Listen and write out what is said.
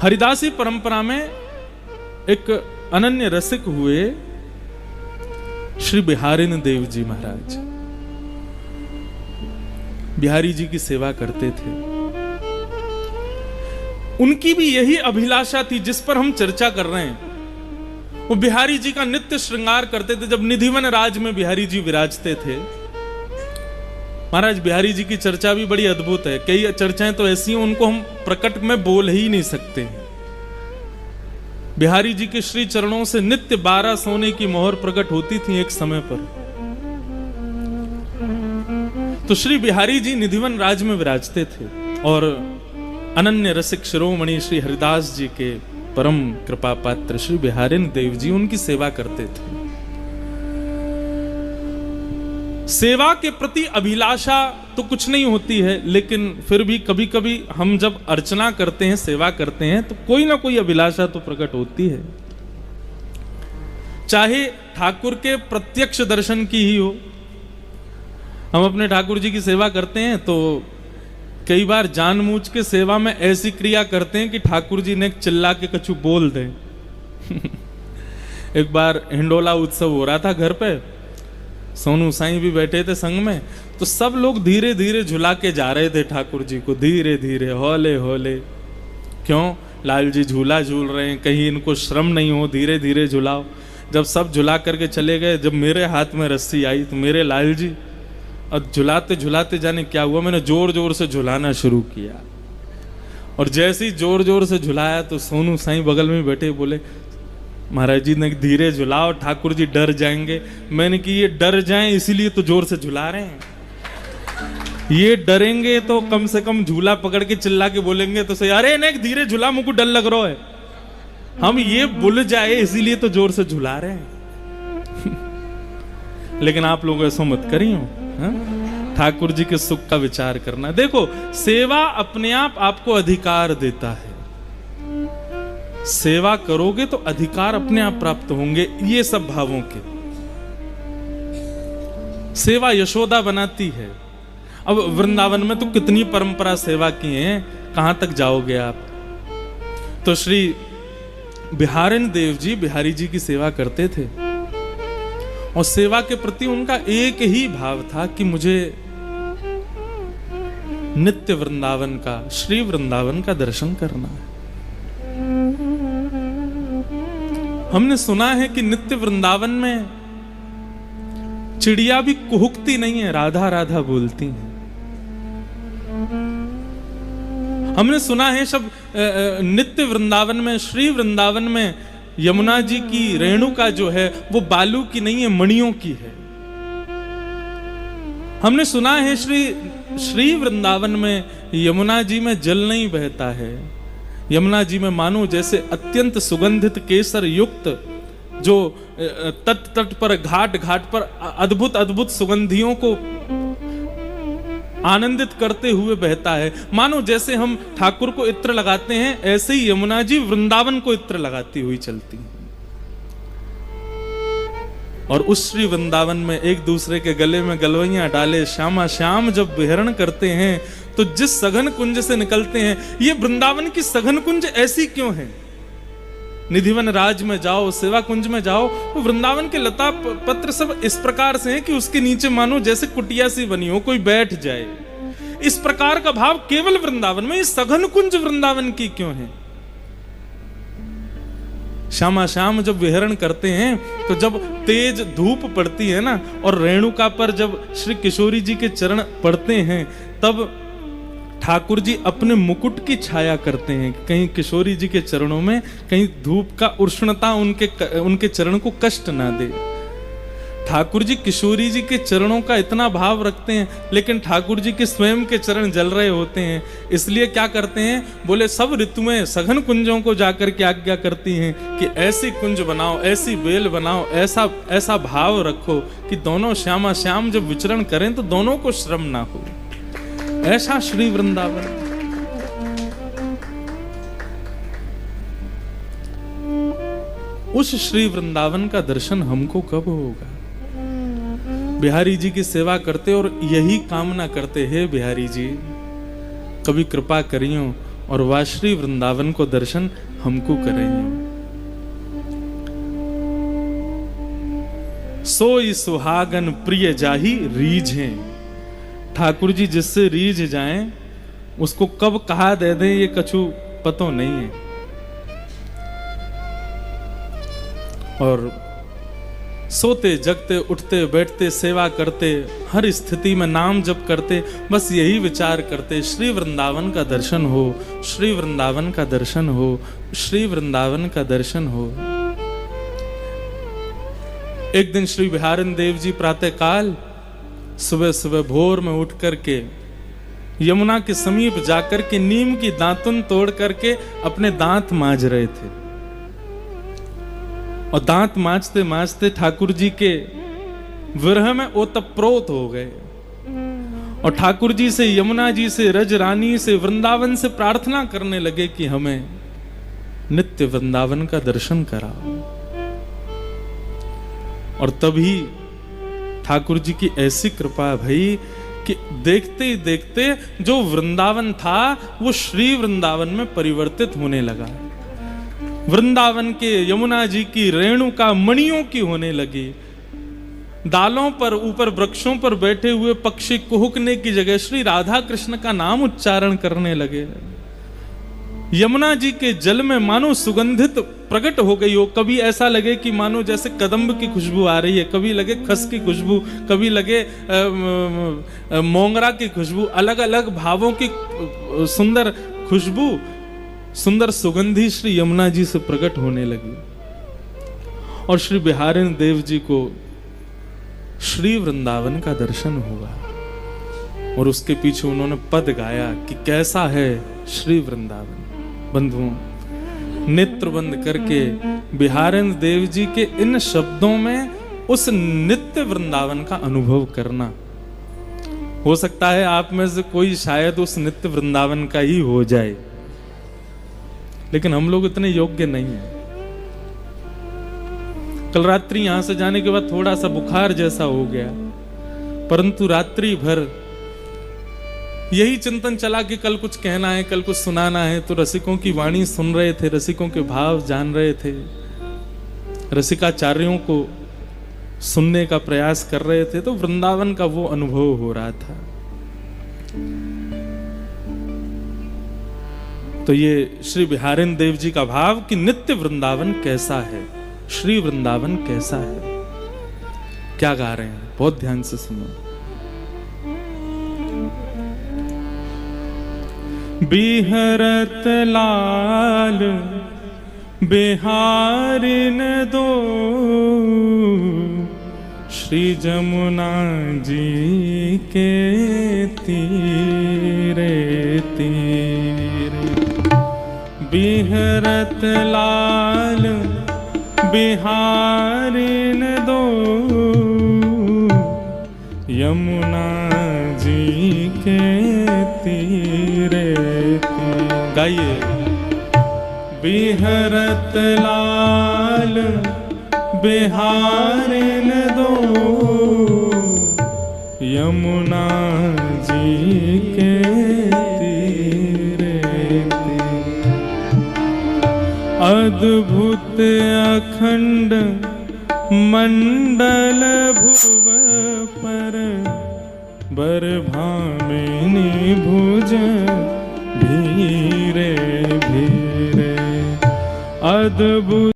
हरिदासी परंपरा में एक अनन्य रसिक हुए श्री बिहारिन देव जी महाराज। बिहारी जी की सेवा करते थे। उनकी भी यही अभिलाषा थी जिस पर हम चर्चा कर रहे हैं। वो बिहारी जी का नित्य श्रृंगार करते थे। जब निधिवन राज में बिहारी जी विराजते थे, महाराज बिहारी जी की चर्चा भी बड़ी अद्भुत है। कई चर्चाएं तो ऐसी हैं उनको हम प्रकट में बोल ही नहीं सकते हैं। बिहारी जी के श्री चरणों से नित्य 12 सोने की मोहर प्रकट होती थी एक समय पर। तो श्री बिहारी जी निधिवन राज में विराजते थे और अनन्य रसिक शिरोमणि श्री हरिदास जी के परम कृपा पात्र श्री बिहारिन देव जी उनकी सेवा करते थे। सेवा के प्रति अभिलाषा तो कुछ नहीं होती है, लेकिन फिर भी कभी कभी हम जब अर्चना करते हैं, सेवा करते हैं, तो कोई ना कोई अभिलाषा तो प्रकट होती है। चाहे ठाकुर के प्रत्यक्ष दर्शन की ही हो। हम अपने ठाकुर जी की सेवा करते हैं तो कई बार जानबूझ के सेवा में ऐसी क्रिया करते हैं कि ठाकुर जी ने चिल्ला के कछु बोल दें। एक बार हिंडोला उत्सव हो रहा था घर पे, सोनू साईं भी बैठे थे संग में, तो सब लोग धीरे धीरे झुला के जा रहे थे ठाकुर जी को, धीरे धीरे हौले हौले। क्यों? लाल जी झूला झूल रहे हैं, कहीं इनको श्रम नहीं हो, धीरे धीरे झुलाओ। जब सब झुला करके चले गए, जब मेरे हाथ में रस्सी आई तो मेरे लाल जी, और झुलाते झुलाते जाने क्या हुआ, मैंने जोर जोर से झुलाना शुरू किया। और जैसे ही जोर जोर से झुलाया तो सोनू साईं बगल में बैठे बोले, महाराज जी ने धीरे झुलाओ, ठाकुर जी डर जाएंगे। मैंने कि ये डर जाएं इसीलिए तो जोर से झुला रहे हैं। ये डरेंगे तो कम से कम झूला पकड़ के चिल्ला के बोलेंगे तो सही, अरे नहीं धीरे झुला, मुझको डर लग रहा है। हम ये भूल जाए इसीलिए तो जोर से झुला रहे हैं। लेकिन आप लोग ऐसा मत करिए, ठाकुर जी के सुख का विचार करना। देखो, सेवा अपने आप आपको अधिकार देता है। सेवा करोगे तो अधिकार अपने आप प्राप्त होंगे, ये सब भावों के। सेवा यशोदा बनाती है। अब वृंदावन में तो कितनी परंपरा सेवा की है, कहां तक जाओगे आप। तो श्री बिहारिन देव जी बिहारी जी की सेवा करते थे और सेवा के प्रति उनका एक ही भाव था कि मुझे नित्य वृंदावन का, श्री वृंदावन का दर्शन करना है। हमने सुना है कि नित्य वृंदावन में चिड़िया भी कुहुकती नहीं है, राधा राधा बोलती हैं। हमने सुना है सब नित्य वृंदावन में, श्री वृंदावन में यमुना जी की रेणुका जो है वो बालू की नहीं है, मणियों की है। हमने सुना है श्री वृंदावन में यमुना जी में जल नहीं बहता है। यमुना जी में मानो जैसे अत्यंत सुगंधित केसर युक्त जो तट तट पर, घाट घाट पर अद्भुत अद्भुत सुगंधियों को आनंदित करते हुए बहता है। मानो जैसे हम ठाकुर को इत्र लगाते हैं, ऐसे ही यमुना जी वृंदावन को इत्र लगाती हुई चलती हैं। और उस श्री वृंदावन में एक दूसरे के गले में गलवैयां डाले श्यामा श्याम जब विहरण करते हैं, तो जिस सघन कुंज से निकलते हैं, ये वृंदावन की सघन कुंज ऐसी क्यों है? निधिवन राज में जाओ, सेवा कुंज में जाओ, तो वृंदावन के लता पत्र सब इस प्रकार से हैं कि उसके नीचे मानो जैसे कुटिया सी बनी हो, कोई बैठ जाए। इस प्रकार का भाव केवल वृंदावन में, ये सघन कुंज वृंदावन की क्यों है? श्यामा श्याम जब विहरण करते हैं, तो जब तेज धूप पड़ती है ना, और रेणुका पर जब श्री किशोरी जी के चरण पड़ते हैं, तब ठाकुर जी अपने मुकुट की छाया करते हैं। कहीं किशोरी जी के चरणों में कहीं धूप का उष्णता उनके चरण को कष्ट ना दे। ठाकुर जी किशोरी जी के चरणों का इतना भाव रखते हैं, लेकिन ठाकुर जी के स्वयं के चरण जल रहे होते हैं। इसलिए क्या करते हैं, बोले सब ऋतुएं सघन कुंजों को जाकर के आज्ञा करती हैं कि ऐसी कुंज बनाओ, ऐसी बेल बनाओ, ऐसा ऐसा भाव रखो कि दोनों श्यामा श्याम जब विचरण करें तो दोनों को श्रम ना हो। ऐसा श्री वृंदावन। उस श्री वृंदावन का दर्शन हमको कब होगा? बिहारी जी की सेवा करते और यही कामना करते हैं, बिहारी जी कभी कृपा करियो और वह श्री वृंदावन को दर्शन हमको करेंगे। सोई सुहागन प्रिय जाही रीझें। ठाकुर जी जिससे रीझ जाएं उसको कब कहा दे दें ये कछु पतो नहीं है। और सोते जगते उठते बैठते सेवा करते हर स्थिति में नाम जप करते बस यही विचार करते श्री वृंदावन का दर्शन हो, श्री वृंदावन का दर्शन हो, श्री वृंदावन का दर्शन हो। एक दिन श्री बिहारिन देव जी प्रातः काल सुबह सुबह भोर में उठ करके यमुना के समीप जाकर के नीम की दातुन तोड़ करके अपने दांत मांज रहे थे। और दांत मांजते मांजते ठाकुर जी के विरह में ओतप्रोत हो गए और ठाकुर जी से, यमुना जी से, रज रानी से, वृंदावन से प्रार्थना करने लगे कि हमें नित्य वृंदावन का दर्शन कराओ। और तभी ठाकुर जी की ऐसी कृपा भई कि देखते ही देखते जो वृंदावन था वो श्री वृंदावन में परिवर्तित होने लगा। वृंदावन के यमुना जी की रेणुका मणियों की होने लगी। दालों पर ऊपर वृक्षों पर बैठे हुए पक्षी कुहुकने की जगह श्री राधा कृष्ण का नाम उच्चारण करने लगे। यमुना जी के जल में मानो सुगंधित प्रकट हो गई हो। कभी ऐसा लगे कि मानो जैसे कदम्ब की खुशबू आ रही है, कभी लगे खस की खुशबू, कभी लगे मोंगरा की खुशबू, अलग अलग भावों की सुंदर खुशबू, सुंदर सुगंधी श्री यमुना जी से प्रकट होने लगी। और श्री बिहारिन देव जी को श्री वृंदावन का दर्शन हुआ और उसके पीछे उन्होंने पद गाया कि कैसा है श्री वृंदावन। बंधुओं, नेत्र बंद करके बिहारिन देव जी के इन शब्दों में उस नित्य वृंदावन का अनुभव करना। हो सकता है आप में से कोई शायद उस नित्य वृंदावन का ही हो जाए, लेकिन हम लोग इतने योग्य नहीं हैं। कल रात्रि यहां से जाने के बाद थोड़ा सा बुखार जैसा हो गया, परंतु रात्रि भर यही चिंतन चला कि कल कुछ कहना है, कल कुछ सुनाना है। तो रसिकों की वाणी सुन रहे थे, रसिकों के भाव जान रहे थे, रसिकाचार्यों को सुनने का प्रयास कर रहे थे। तो वृंदावन का वो अनुभव हो रहा था। तो ये श्री बिहारिन देव जी का भाव कि नित्य वृंदावन कैसा है, श्री वृंदावन कैसा है, क्या गा रहे हैं, बहुत ध्यान से सुनो। बिहरत लाल बिहारिन दो, श्री जमुना जी के तीरे तीरे। बिहरत लाल बिहारिन दो, यमुना जी के तीरे तीरे। गाइए। बिहरत लाल बिहारिन दो, यमुना जी के तीरे तीरे। अद्भुत अखंड मंडल भुव पर, बरभामिनी भुज भीरे भीरे। अद्भुत